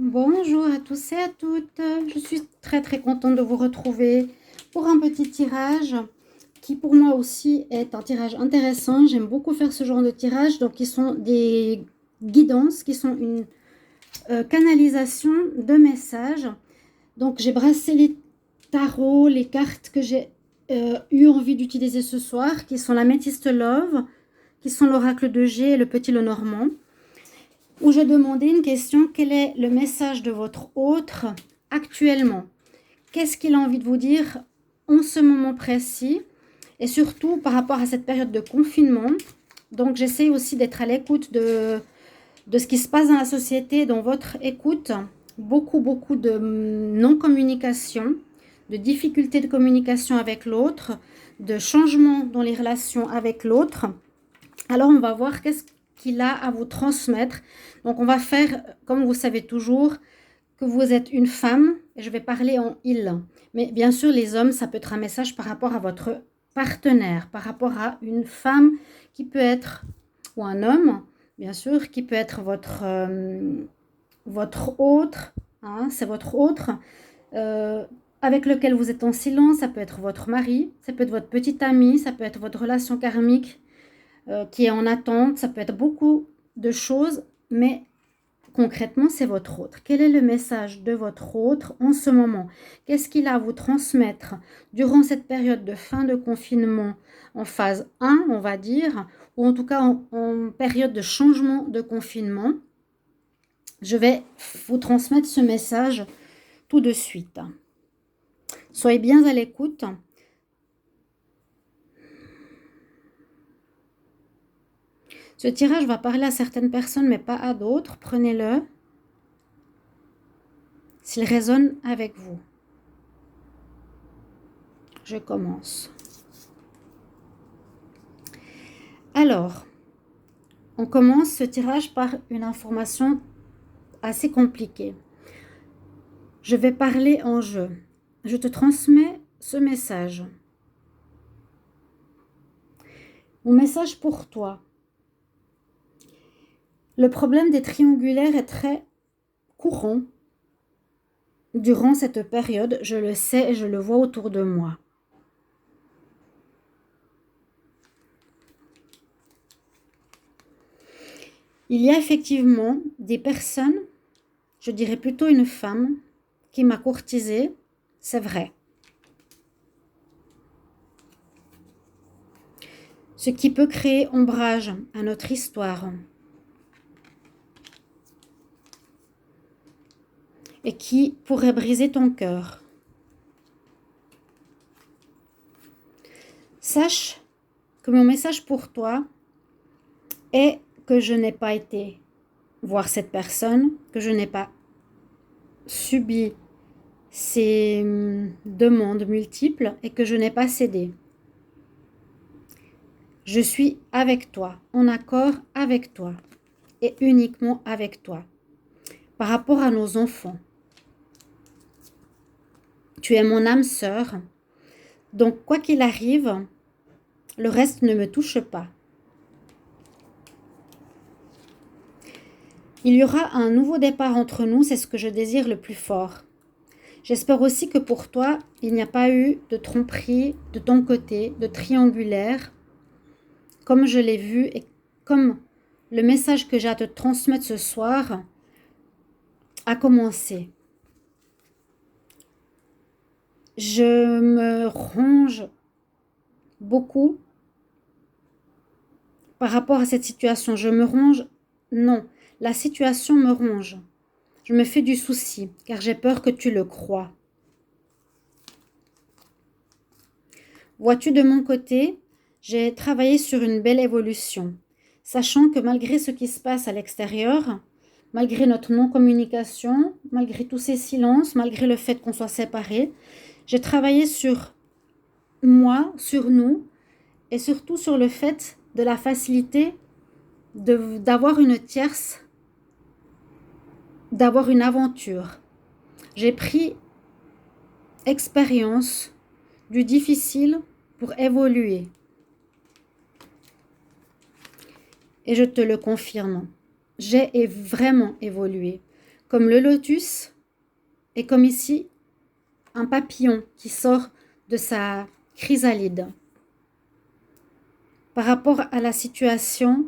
Bonjour à tous et à toutes. Je suis très contente de vous retrouver pour un petit tirage qui pour moi aussi est un tirage intéressant. J'aime beaucoup faire ce genre de tirage, donc qui sont des guidances, qui sont une canalisation de messages. Donc j'ai brassé les tarots, les cartes que j'ai eu envie d'utiliser ce soir, qui sont la Métiste Love, qui sont l'oracle de G et le petit Lenormand, où j'ai demandé une question: quel est le message de votre autre actuellement? Qu'est-ce qu'il a envie de vous dire en ce moment précis? Et surtout par rapport à cette période de confinement. Donc j'essaie aussi d'être à l'écoute de ce qui se passe dans la société, dans votre écoute. Beaucoup de non-communication, de difficultés de communication avec l'autre, de changements dans les relations avec l'autre. Alors on va voir qu'est-ce qu'il a à vous transmettre. Donc on va faire, comme vous savez toujours, que vous êtes une femme, et je vais parler en il. Mais bien sûr, les hommes, ça peut être un message par rapport à votre partenaire, par rapport à une femme qui peut être, ou un homme, bien sûr, qui peut être votre autre, hein, c'est votre autre, euh, avec lequel vous êtes en silence. Ça peut être votre mari, ça peut être votre petit ami, ça peut être votre relation karmique qui est en attente, ça peut être beaucoup de choses, mais concrètement, c'est votre autre. Quel est le message de votre autre en ce moment? Qu'est-ce qu'il a à vous transmettre durant cette période de fin de confinement en phase 1, on va dire, ou en tout cas en période de changement de confinement? Je vais vous transmettre ce message tout de suite. Soyez bien à l'écoute. Ce tirage va parler à certaines personnes, mais pas à d'autres. Prenez-le s'il résonne avec vous. Je commence. Alors, on commence ce tirage par une information assez compliquée. Je vais parler en jeu. Je te transmets ce message. Mon message pour toi. Le problème des triangulaires est très courant durant cette période. Je le sais et je le vois autour de moi. Il y a effectivement des personnes, je dirais plutôt une femme, qui m'a courtisée, c'est vrai. Ce qui peut créer ombrage à notre histoire. Et qui pourrait briser ton cœur. Sache que mon message pour toi est que je n'ai pas été voir cette personne, que je n'ai pas subi ces demandes multiples et que je n'ai pas cédé. Je suis avec toi, en accord avec toi et uniquement avec toi. Par rapport à nos enfants, tu es mon âme sœur, donc quoi qu'il arrive, le reste ne me touche pas. Il y aura un nouveau départ entre nous, c'est ce que je désire le plus fort. J'espère aussi que pour toi, il n'y a pas eu de tromperie de ton côté, de triangulaire, comme je l'ai vu et comme le message que j'ai à te transmettre ce soir a commencé. Je me ronge beaucoup par rapport à cette situation. Je me ronge, non, la situation me ronge. Je me fais du souci, car j'ai peur que tu le crois. Vois-tu, de mon côté, j'ai travaillé sur une belle évolution, sachant que malgré ce qui se passe à l'extérieur, malgré notre non-communication, malgré tous ces silences, malgré le fait qu'on soit séparés, j'ai travaillé sur moi, sur nous, et surtout sur le fait de la facilité d'avoir une tierce, d'avoir une aventure. J'ai pris expérience du difficile pour évoluer. Et je te le confirme, j'ai vraiment évolué. comme le lotus et comme ici, un papillon qui sort de sa chrysalide. Par rapport à la situation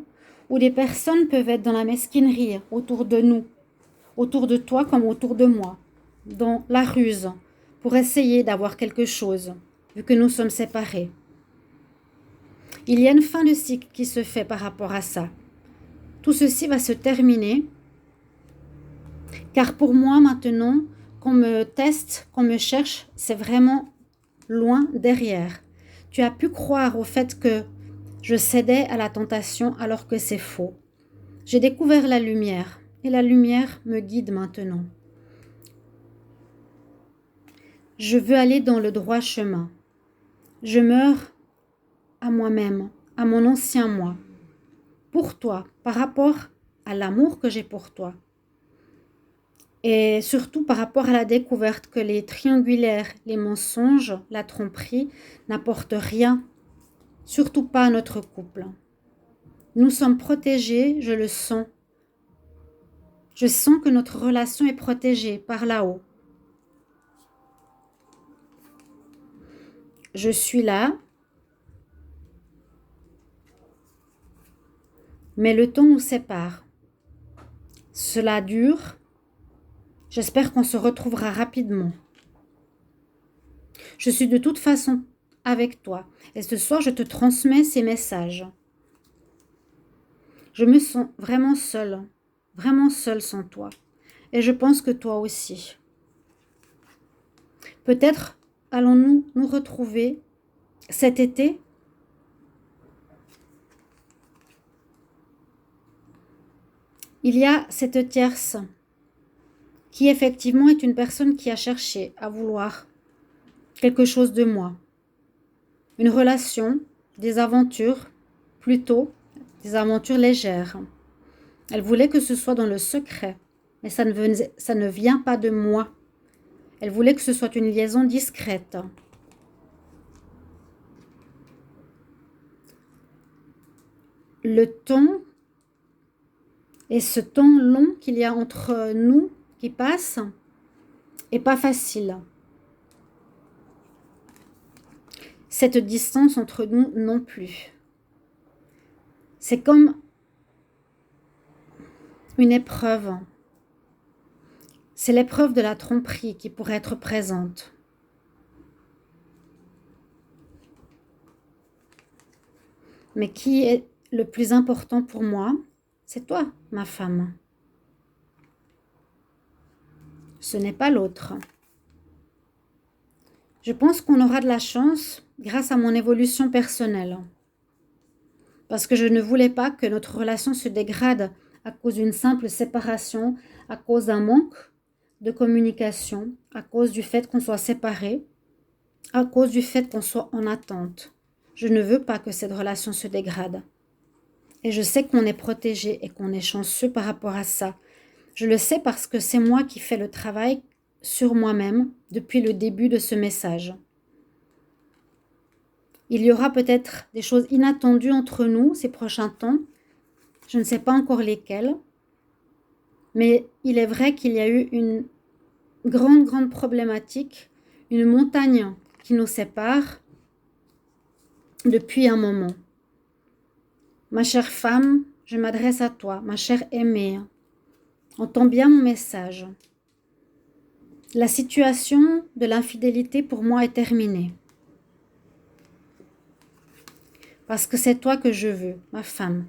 où les personnes peuvent être dans la mesquinerie autour de nous, autour de toi comme autour de moi, dans la ruse, pour essayer d'avoir quelque chose, vu que nous sommes séparés. Il y a une fin de cycle qui se fait par rapport à ça. Tout ceci va se terminer, car pour moi maintenant, qu'on me teste, qu'on me cherche, c'est vraiment loin derrière. Tu as pu croire au fait que je cédais à la tentation alors que c'est faux. J'ai découvert la lumière et la lumière me guide maintenant. Je veux aller dans le droit chemin. Je meurs à moi-même, à mon ancien moi, pour toi, par rapport à l'amour que j'ai pour toi. Et surtout par rapport à la découverte que les triangulaires, les mensonges, la tromperie n'apportent rien, surtout pas à notre couple. Nous sommes protégés, je le sens. Je sens que notre relation est protégée par là-haut. Je suis là, mais le temps nous sépare. Cela dure. J'espère qu'on se retrouvera rapidement. Je suis de toute façon avec toi et ce soir je te transmets ces messages. Je me sens vraiment seule sans toi et je pense que toi aussi. Peut-être allons-nous nous retrouver cet été. Il y a cette tierce qui effectivement est une personne qui a cherché à vouloir quelque chose de moi. Une relation, des aventures, plutôt des aventures légères. Elle voulait que ce soit dans le secret, mais ça ne vient pas de moi. Elle voulait que ce soit une liaison discrète. Le temps et ce temps long qu'il y a entre nous qui passe est pas facile. Cette distance entre nous non plus. C'est comme une épreuve. C'est l'épreuve de la tromperie qui pourrait être présente. Mais qui est le plus important pour moi? C'est toi, ma femme. Ce n'est pas l'autre. Je pense qu'on aura de la chance grâce à mon évolution personnelle. Parce que je ne voulais pas que notre relation se dégrade à cause d'une simple séparation, à cause d'un manque de communication, à cause du fait qu'on soit séparés, à cause du fait qu'on soit en attente. Je ne veux pas que cette relation se dégrade. Et je sais qu'on est protégé et qu'on est chanceux par rapport à ça. Je le sais parce que c'est moi qui fais le travail sur moi-même depuis le début de ce message. Il y aura peut-être des choses inattendues entre nous ces prochains temps. Je ne sais pas encore lesquelles. Mais il est vrai qu'il y a eu une grande problématique, une montagne qui nous sépare depuis un moment. Ma chère femme, je m'adresse à toi, ma chère aimée. Entends bien mon message. La situation de l'infidélité pour moi est terminée. Parce que c'est toi que je veux, ma femme.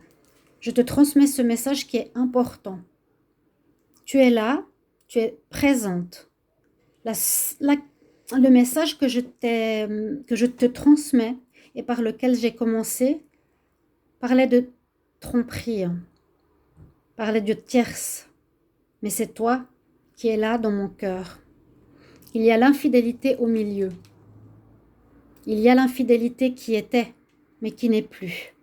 Je te transmets ce message qui est important. Tu es là, tu es présente. Le message que je te transmets et par lequel j'ai commencé parlait de tromperie, parlait de tierce. Mais c'est toi qui es là dans mon cœur. Il y a l'infidélité au milieu. Il y a l'infidélité qui était, mais qui n'est plus.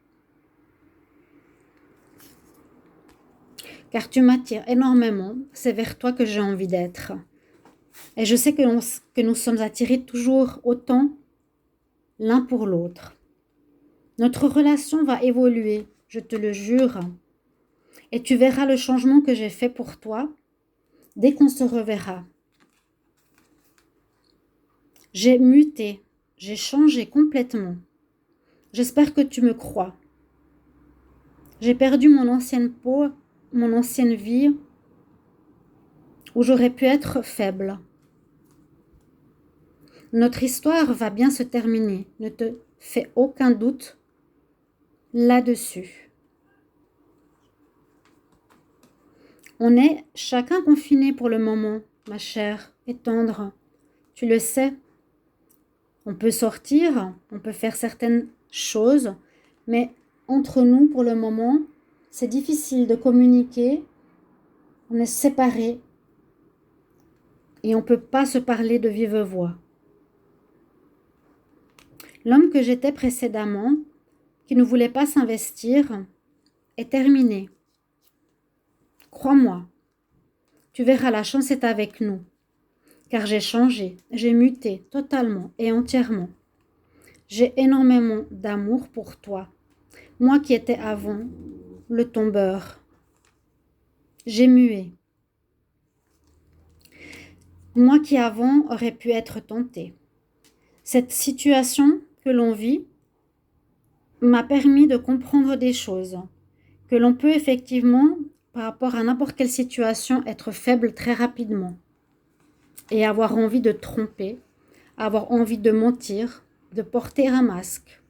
Car tu m'attires énormément, c'est vers toi que j'ai envie d'être. Et je sais que nous sommes attirés toujours autant l'un pour l'autre. Notre relation va évoluer, je te le jure. Et tu verras le changement que j'ai fait pour toi. dès qu'on se reverra. J'ai muté, j'ai changé complètement. J'espère que tu me crois. J'ai perdu mon ancienne peau, mon ancienne vie, où j'aurais pu être faible. Notre histoire va bien se terminer, ne te fais aucun doute là-dessus. On est chacun confiné pour le moment, ma chère et tendre. Tu le sais, on peut sortir, on peut faire certaines choses, mais entre nous, pour le moment, c'est difficile de communiquer. On est séparés et on ne peut pas se parler de vive voix. L'homme que j'étais précédemment, qui ne voulait pas s'investir, est terminé. Crois-moi, tu verras, la chance est avec nous, car j'ai changé, j'ai muté totalement et entièrement. J'ai énormément d'amour pour toi, moi qui étais avant le tombeur. J'ai mué. Moi qui avant aurais pu être tentée. Cette situation que l'on vit m'a permis de comprendre des choses, que l'on peut effectivement, par rapport à n'importe quelle situation, être faible très rapidement et avoir envie de tromper, avoir envie de mentir, de porter un masque.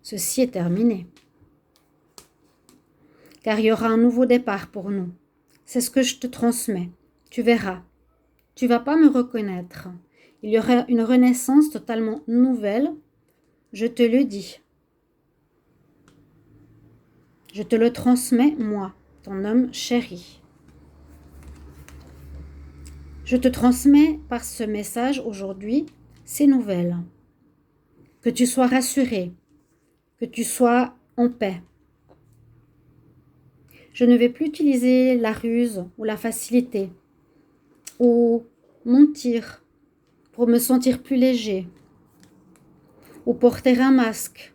Ceci est terminé. Car il y aura un nouveau départ pour nous. C'est ce que je te transmets. Tu verras. Tu vas pas me reconnaître. Il y aura une renaissance totalement nouvelle. Je te le dis. Je te le transmets, moi, ton homme chéri. Je te transmets par ce message aujourd'hui ces nouvelles. Que tu sois rassuré, que tu sois en paix. Je ne vais plus utiliser la ruse ou la facilité ou mentir pour me sentir plus léger ou porter un masque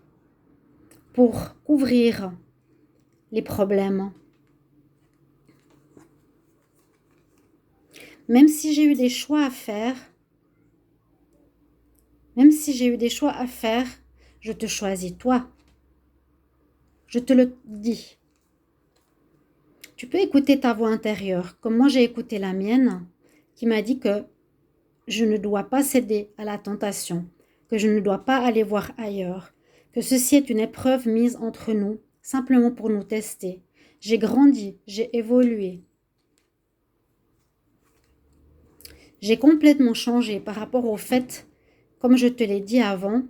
pour couvrir les problèmes. Même si j'ai eu des choix à faire, je te choisis toi. Je te le dis. Tu peux écouter ta voix intérieure, comme moi j'ai écouté la mienne, qui m'a dit que je ne dois pas céder à la tentation, que je ne dois pas aller voir ailleurs, que ceci est une épreuve mise entre nous, simplement pour nous tester. J'ai grandi, j'ai évolué. J'ai complètement changé par rapport au fait, comme je te l'ai dit avant,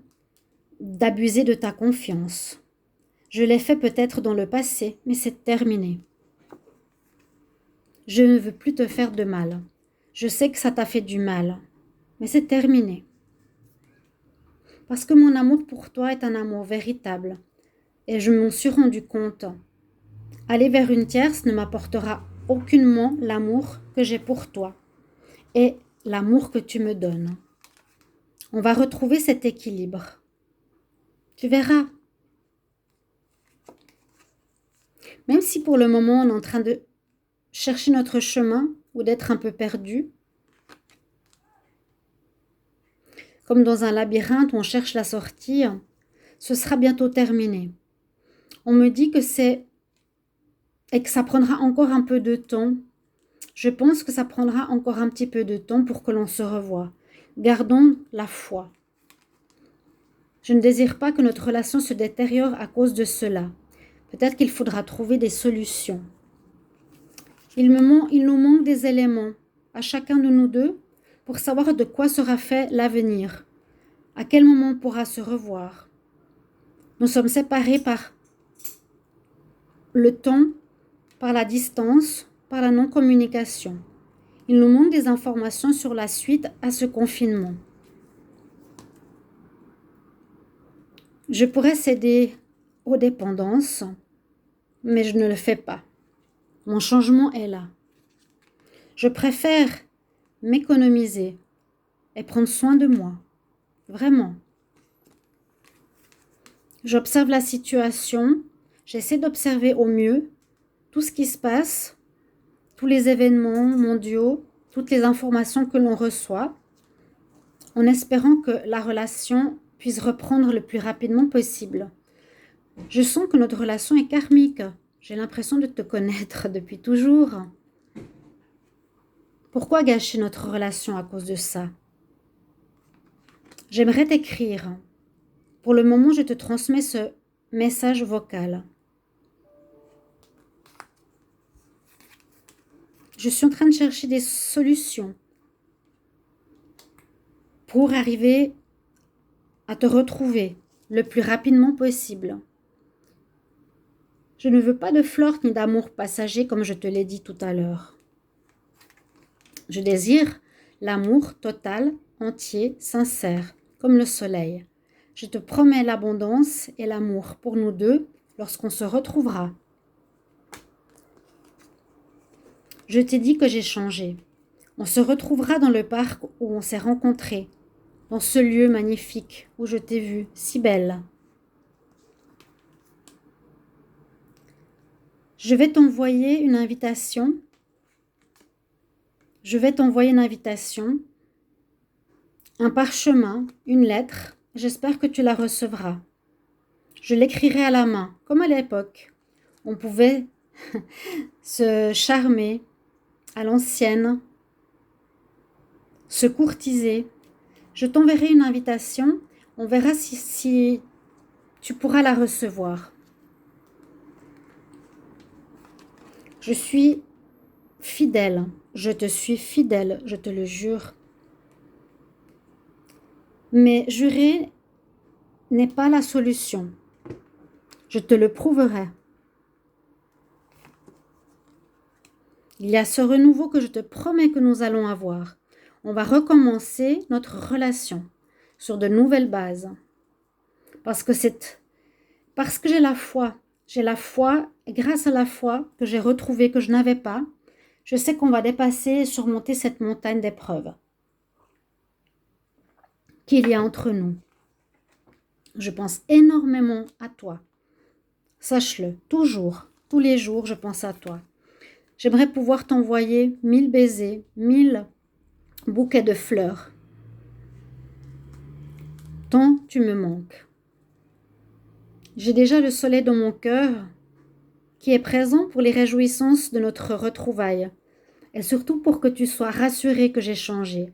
d'abuser de ta confiance. Je l'ai fait peut-être dans le passé, mais c'est terminé. Je ne veux plus te faire de mal. Je sais que ça t'a fait du mal, mais c'est terminé. Parce que mon amour pour toi est un amour véritable, et je m'en suis rendu compte. Aller vers une tierce ne m'apportera aucunement l'amour que j'ai pour toi et l'amour que tu me donnes. On va retrouver cet équilibre. Tu verras. Même si pour le moment on est en train de chercher notre chemin ou d'être un peu perdu, comme dans un labyrinthe où on cherche la sortie, ce sera bientôt terminé. On me dit que et que ça prendra encore un peu de temps. Je pense que ça prendra encore un petit peu de temps pour que l'on se revoie. Gardons la foi. Je ne désire pas que notre relation se détériore à cause de cela. Peut-être qu'il faudra trouver des solutions. Il nous manque des éléments à chacun de nous deux pour savoir de quoi sera fait l'avenir, à quel moment on pourra se revoir. Nous sommes séparés par le temps, par la distance, par la non-communication. Il nous manque des informations sur la suite à ce confinement. Je pourrais céder aux dépendances, mais je ne le fais pas. Mon changement est là. Je préfère m'économiser et prendre soin de moi. Vraiment. J'observe la situation, j'essaie d'observer au mieux tout ce qui se passe. tous les événements mondiaux, toutes les informations que l'on reçoit, en espérant que la relation puisse reprendre le plus rapidement possible. Je sens que notre relation est karmique. J'ai l'impression de te connaître depuis toujours. Pourquoi gâcher notre relation à cause de ça? J'aimerais t'écrire. Pour le moment, je te transmets ce message vocal. Je suis en train de chercher des solutions pour arriver à te retrouver le plus rapidement possible. Je ne veux pas de flirt ni d'amour passager comme je te l'ai dit tout à l'heure. Je désire l'amour total, entier, sincère, comme le soleil. Je te promets l'abondance et l'amour pour nous deux lorsqu'on se retrouvera. Je t'ai dit que j'ai changé. On se retrouvera dans le parc où on s'est rencontrés, dans ce lieu magnifique où je t'ai vue, si belle. Je vais t'envoyer une invitation. Un parchemin, une lettre. J'espère que tu la recevras. Je l'écrirai à la main, comme à l'époque. On pouvait se charmer à l'ancienne, se courtiser. Je t'enverrai une invitation. On verra si tu pourras la recevoir. Je suis fidèle. Je te suis fidèle, je te le jure. Mais jurer n'est pas la solution. Je te le prouverai. Il y a ce renouveau que je te promets que nous allons avoir. On va recommencer notre relation sur de nouvelles bases. Parce que j'ai la foi. J'ai la foi, et grâce à la foi que j'ai retrouvée, que je n'avais pas, je sais qu'on va dépasser et surmonter cette montagne d'épreuves qu'il y a entre nous. Je pense énormément à toi. Sache-le, toujours, tous les jours, je pense à toi. J'aimerais pouvoir t'envoyer 1000 baisers, 1000 bouquets de fleurs. Tant tu me manques. J'ai déjà le soleil dans mon cœur qui est présent pour les réjouissances de notre retrouvaille et surtout pour que tu sois rassuré que j'ai changé,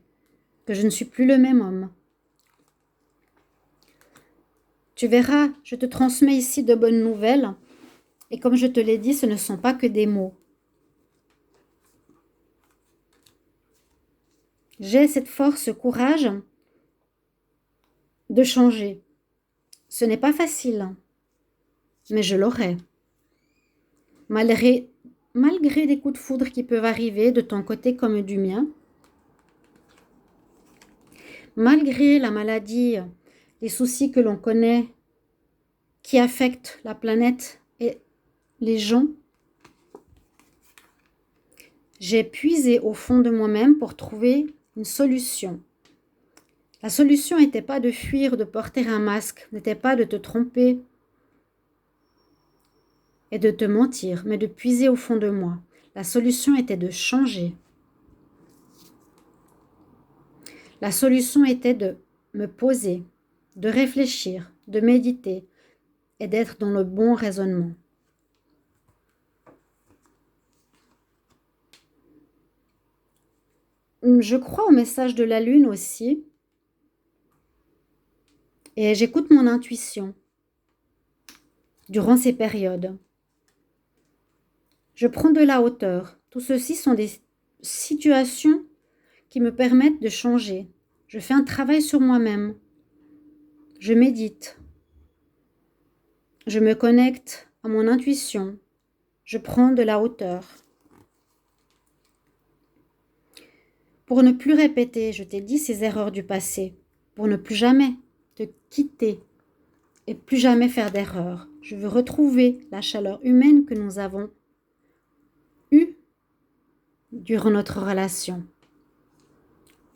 que je ne suis plus le même homme. Tu verras, je te transmets ici de bonnes nouvelles et comme je te l'ai dit, ce ne sont pas que des mots. J'ai cette force, ce courage de changer. Ce n'est pas facile, mais je l'aurai. Malgré des coups de foudre qui peuvent arriver de ton côté comme du mien, malgré la maladie, les soucis que l'on connaît qui affectent la planète et les gens, j'ai puisé au fond de moi-même pour trouver une solution. La solution n'était pas de fuir, de porter un masque, n'était pas de te tromper et de te mentir, mais de puiser au fond de moi. La solution était de changer. La solution était de me poser, de réfléchir, de méditer et d'être dans le bon raisonnement. Je crois au message de la lune aussi et j'écoute mon intuition durant ces périodes. Je prends de la hauteur. Tout ceci sont des situations qui me permettent de changer. Je fais un travail sur moi-même. Je médite. Je me connecte à mon intuition. Je prends de la hauteur. Pour ne plus répéter, je t'ai dit, ces erreurs du passé. Pour ne plus jamais te quitter et plus jamais faire d'erreurs. Je veux retrouver la chaleur humaine que nous avons eue durant notre relation.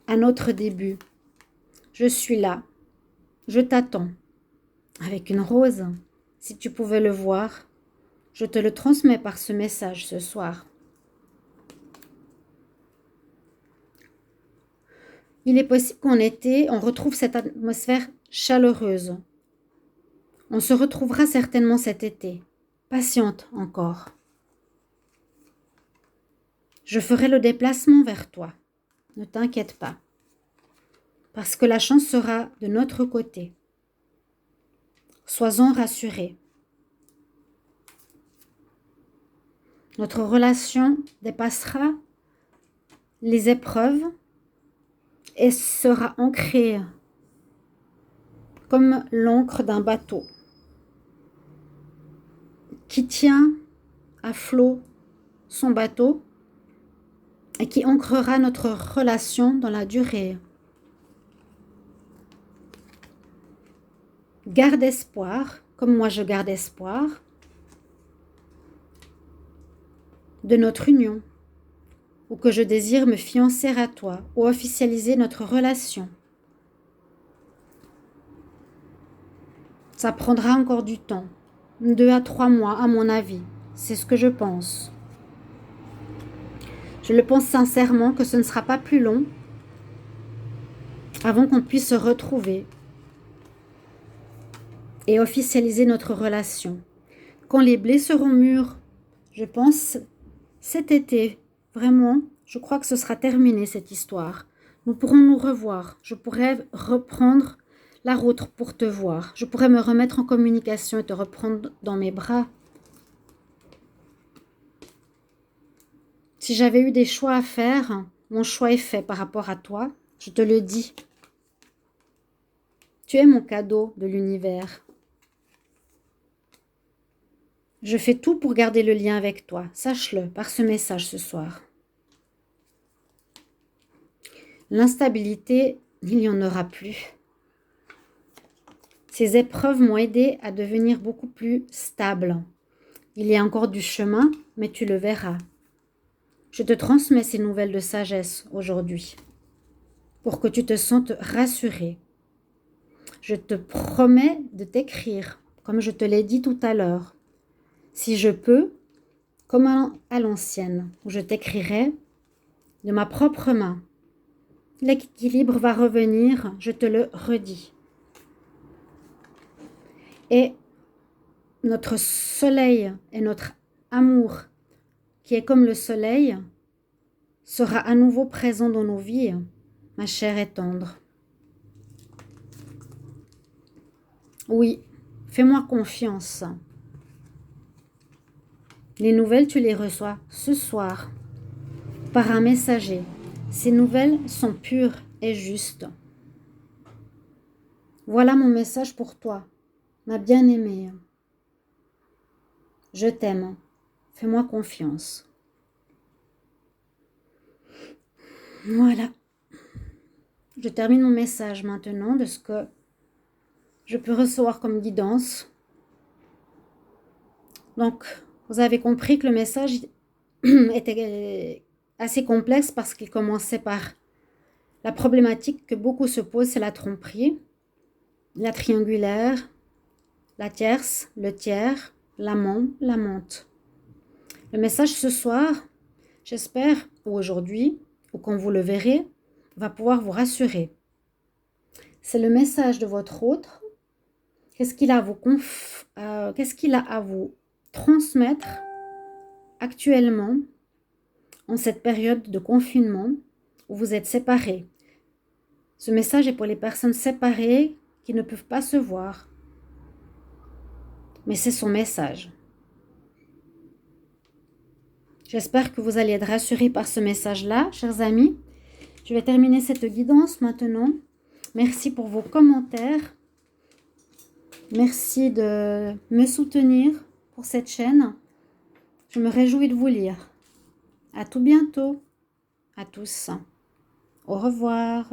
À notre début. Je suis là. Je t'attends. Avec une rose. Si tu pouvais le voir, je te le transmets par ce message ce soir. Il est possible qu'en été, on retrouve cette atmosphère chaleureuse. On se retrouvera certainement cet été. Patiente encore. Je ferai le déplacement vers toi. Ne t'inquiète pas. Parce que la chance sera de notre côté. Sois-en rassuré. Notre relation dépassera les épreuves et sera ancrée comme l'ancre d'un bateau qui tient à flot son bateau et qui ancrera notre relation dans la durée. Garde espoir, comme moi je garde espoir, de notre union, ou que je désire me fiancer à toi, ou officialiser notre relation. Ça prendra encore du temps, 2 à 3 mois à mon avis, c'est ce que je pense. Je le pense sincèrement que ce ne sera pas plus long avant qu'on puisse se retrouver et officialiser notre relation. Quand les blés seront mûrs, je pense cet été, vraiment, je crois que ce sera terminé cette histoire. Nous pourrons nous revoir. Je pourrai reprendre la route pour te voir. Je pourrais me remettre en communication et te reprendre dans mes bras. Si j'avais eu des choix à faire, mon choix est fait par rapport à toi. Je te le dis. Tu es mon cadeau de l'univers. Je fais tout pour garder le lien avec toi. Sache-le par ce message ce soir. L'instabilité, il n'y en aura plus. Ces épreuves m'ont aidé à devenir beaucoup plus stable. Il y a encore du chemin, mais tu le verras. Je te transmets ces nouvelles de sagesse aujourd'hui pour que tu te sentes rassuré. Je te promets de t'écrire, comme je te l'ai dit tout à l'heure. Si je peux, comme à l'ancienne, où je t'écrirai de ma propre main. L'équilibre va revenir, je te le redis. Et notre soleil et notre amour, qui est comme le soleil, sera à nouveau présent dans nos vies, ma chère et tendre. Oui, fais-moi confiance. Les nouvelles, tu les reçois ce soir par un messager. Ces nouvelles sont pures et justes. Voilà mon message pour toi, ma bien-aimée. Je t'aime. Fais-moi confiance. Voilà. Je termine mon message maintenant de ce que je peux recevoir comme guidance. Donc, vous avez compris que le message était assez complexe parce qu'il commençait par la problématique que beaucoup se posent, c'est la tromperie, la triangulaire, la tierce, le tiers, l'amant, l'amante. Le message ce soir, j'espère, ou aujourd'hui, ou quand vous le verrez, va pouvoir vous rassurer. C'est le message de votre autre. Qu'est-ce qu'il a à vous transmettre actuellement en cette période de confinement où vous êtes séparés. Ce message est pour les personnes séparées qui ne peuvent pas se voir. Mais c'est son message. J'espère que vous allez être rassurés par ce message-là, chers amis. Je vais terminer cette guidance maintenant. Merci pour vos commentaires. Merci de me soutenir pour cette chaîne. Je me réjouis de vous lire. À tout bientôt. À tous. Au revoir.